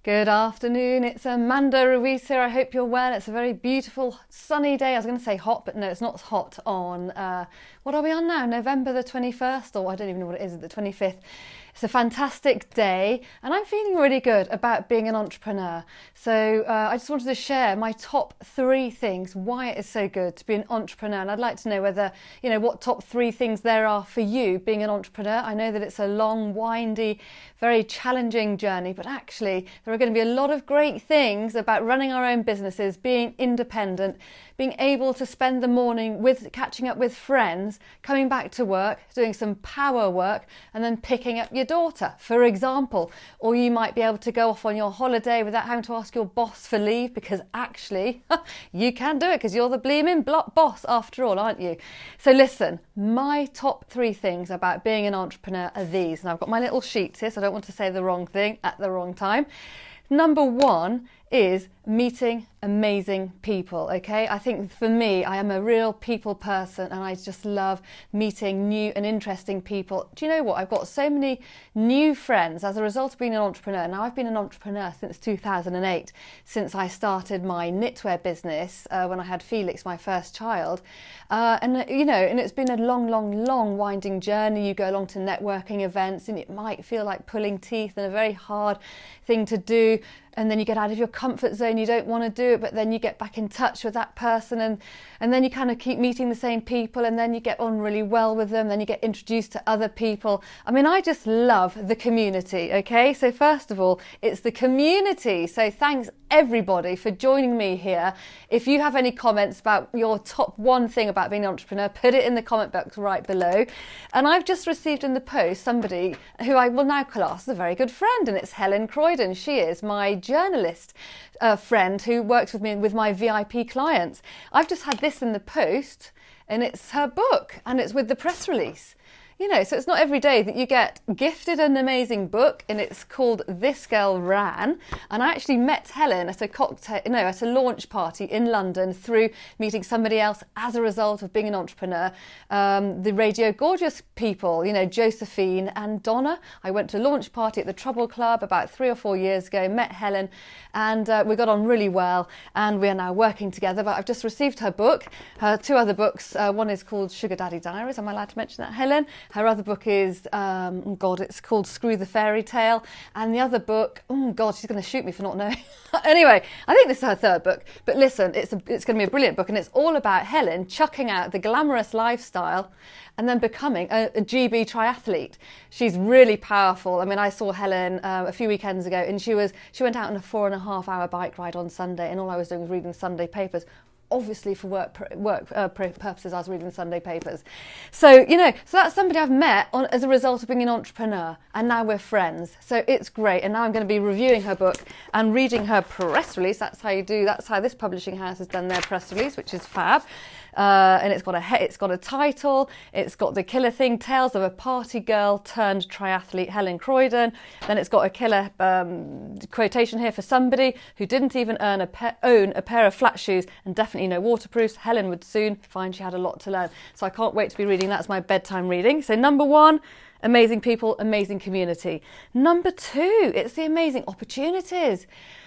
Good afternoon, it's Amanda Ruiz here. I hope you're well. It's a very beautiful sunny day. I was going to say hot, but no, it's not hot on, what are we on now? November the 21st, or I don't even know what it is, the 25th. It's a fantastic day and I'm feeling really good about being an entrepreneur. So I just wanted to share my top 3 things, why it is so good to be an entrepreneur. And I'd like to know whether, what top 3 things there are for you being an entrepreneur. I know that it's a long, windy, very challenging journey, but actually there are going to be a lot of great things about running our own businesses, being independent, being able to spend the morning catching up with friends, coming back to work, doing some power work, and then picking up your daughter, for example. Or you might be able to go off on your holiday without having to ask your boss for leave, because actually you can do it because you're the bleeming boss after all, aren't you? So listen, my top 3 things about being an entrepreneur are these, and I've got my little sheets here so I don't want to say the wrong thing at the wrong time. Number 1 is meeting amazing people, okay? I think for me, I am a real people person and I just love meeting new and interesting people. Do you know what? I've got so many new friends as a result of being an entrepreneur. Now, I've been an entrepreneur since 2008, since I started my knitwear business when I had Felix, my first child. And it's been a long winding journey. You go along to networking events and it might feel like pulling teeth and a very hard thing to do. And then you get out of your comfort zone, you don't want to do it, but then you get back in touch with that person and then you kind of keep meeting the same people and then you get on really well with them, then you get introduced to other people. I mean, I just love the community, okay? So first of all, it's the community. So thanks everybody for joining me here. If you have any comments about your top 1 thing about being an entrepreneur, put it in the comment box right below. And I've just received in the post somebody who I will now class as a very good friend, and it's Helen Croydon. She is my journalist friend who works with me with my VIP clients. I've just had this in the post and it's her book and it's with the press release. So it's not every day that you get gifted an amazing book, and it's called This Girl Ran. And I actually met Helen at a launch party in London through meeting somebody else as a result of being an entrepreneur. The Radio Gorgeous people, Josephine and Donna. I went to a launch party at the Trouble Club about 3 or 4 years ago, met Helen, and we got on really well, and we are now working together. But I've just received her book, her 2 other books. One is called Sugar Daddy Diaries. Am I allowed to mention that, Helen? Her other book is, it's called Screw the Fairy Tale. And the other book, she's going to shoot me for not knowing. Anyway, I think this is her 3rd book. But listen, it's going to be a brilliant book. And it's all about Helen chucking out the glamorous lifestyle and then becoming a GB triathlete. She's really powerful. I mean, I saw Helen a few weekends ago and she went out on a 4.5-hour bike ride on Sunday, and all I was doing was reading the Sunday papers. Obviously for work purposes, I was reading the Sunday papers. So that's somebody I've met as a result of being an entrepreneur, and now we're friends. So it's great. And now I'm going to be reviewing her book and reading her press release. That's how this publishing house has done their press release, which is fab. And it's got a title. It's got the killer thing: Tales of a Party Girl turned triathlete, Helen Croydon. Then it's got a killer quotation here: for somebody who didn't even own a pair of flat shoes and definitely no waterproofs, Helen would soon find she had a lot to learn. So I can't wait to be reading. That's my bedtime reading. So number 1, amazing people, amazing community. Number 2, it's the amazing opportunities.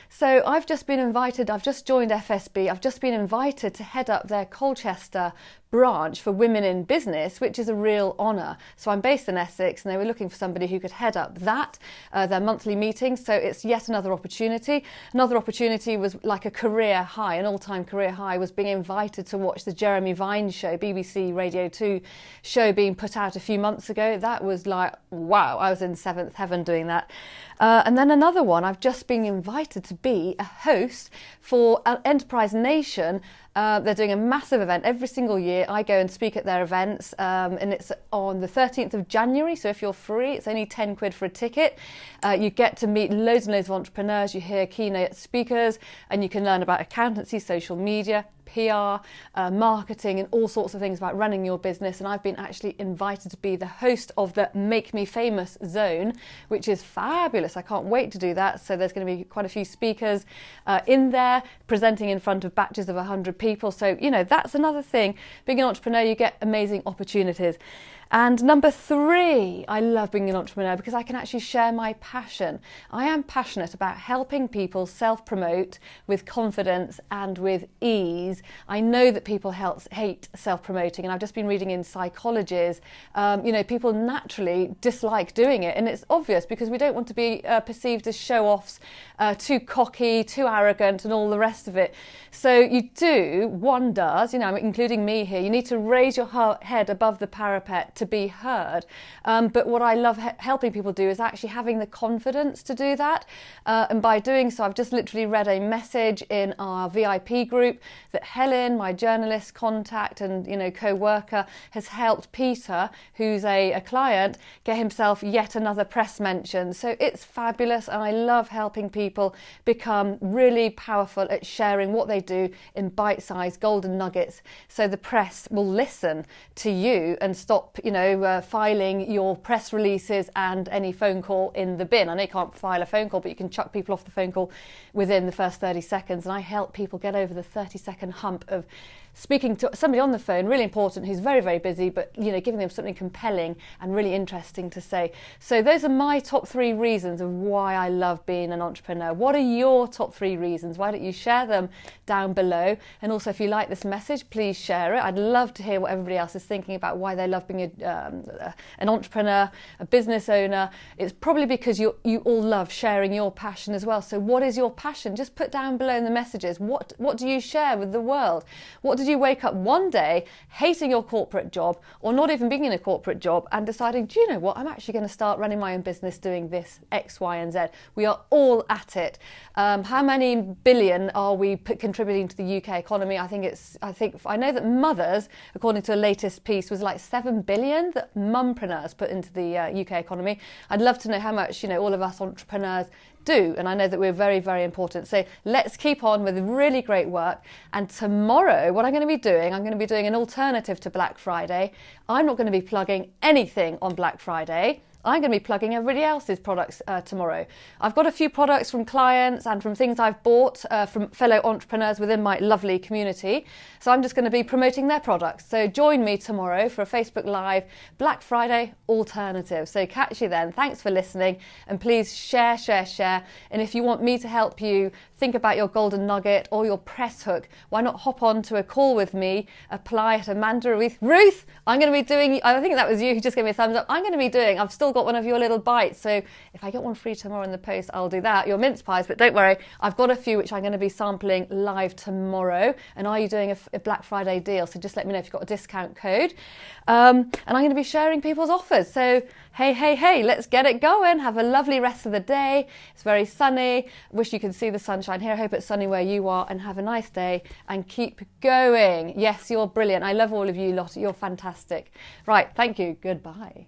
So I've just joined FSB. I've just been invited to head up their Colchester branch for women in business, which is a real honour. So I'm based in Essex and they were looking for somebody who could head up their monthly meetings. So it's yet another opportunity. Another opportunity was like a career high, an all-time career high, was being invited to watch the Jeremy Vine show, BBC Radio 2 show being put out a few months ago. That was like, wow, I was in 7th heaven doing that. And then another one, I've just been invited to be a host for Enterprise Nation. They're doing a massive event every single year. I go and speak at their events, and it's on the 13th of January. So if you're free, it's only 10 quid for a ticket. You get to meet loads and loads of entrepreneurs. You hear keynote speakers, and you can learn about accountancy, social media, PR, marketing, and all sorts of things about running your business. And I've been actually invited to be the host of the Make Me Famous zone, which is fabulous. I can't wait to do that. So there's going to be quite a few speakers in there presenting in front of batches of 100 people. So, that's another thing. Being an entrepreneur, you get amazing opportunities. And number 3, I love being an entrepreneur because I can actually share my passion. I am passionate about helping people self-promote with confidence and with ease. I know that people hate self-promoting, and I've just been reading in Psychologies, people naturally dislike doing it, and it's obvious because we don't want to be perceived as show-offs, too cocky, too arrogant, and all the rest of it. So one does, including me here, you need to raise your head above the parapet to be heard. But what I love helping people do is actually having the confidence to do that. And by doing so, I've just literally read a message in our VIP group that Helen, my journalist contact and co-worker, has helped Peter, who's a client, get himself yet another press mention. So it's fabulous, and I love helping people become really powerful at sharing what they do in bite-sized golden nuggets, so the press will listen to you and stop filing your press releases and any phone call in the bin. I know you can't file a phone call, but you can chuck people off the phone call within the first 30 seconds. And I help people get over the 30-second hump of speaking to somebody on the phone, really important, who's very, very busy, but giving them something compelling and really interesting to say. So those are my top 3 reasons of why I love being an entrepreneur. What are your top 3 reasons? Why don't you share them down below? And also, if you like this message, please share it. I'd love to hear what everybody else is thinking about why they love being an entrepreneur, a business owner. It's probably because you all love sharing your passion as well. So what is your passion? Just put down below in the messages. What do you share with the world? What did you wake up one day hating your corporate job, or not even being in a corporate job, and deciding, do you know what, I'm actually going to start running my own business doing this X, Y, and Z. We are all at it. How many billion are we contributing to the UK economy? I know that mothers, according to the latest piece, was like 7 billion that mumpreneurs put into the UK economy. I'd love to know how much all of us entrepreneurs do, and I know that we're very, very important. So let's keep on with really great work. And tomorrow, what I'm going to be doing an alternative to Black Friday. I'm not going to be plugging anything on Black Friday. I'm going to be plugging everybody else's products tomorrow. I've got a few products from clients and from things I've bought from fellow entrepreneurs within my lovely community. So I'm just going to be promoting their products. So join me tomorrow for a Facebook Live Black Friday alternative. So catch you then. Thanks for listening, and please share. And if you want me to help you think about your golden nugget or your press hook, why not hop on to a call with me, apply at Amanda Ruth. I'm going to be doing, I think that was you who just gave me a thumbs up. I've still got one of your little bites. So if I get one free tomorrow in the post, I'll do that. Your mince pies, but don't worry. I've got a few which I'm going to be sampling live tomorrow. And are you doing a Black Friday deal? So just let me know if you've got a discount code. And I'm going to be sharing people's offers. So hey, let's get it going. Have a lovely rest of the day. It's very sunny. Wish you could see the sunshine here. I hope it's sunny where you are, and have a nice day and keep going. Yes, you're brilliant. I love all of you lot. You're fantastic. Right, thank you. Goodbye.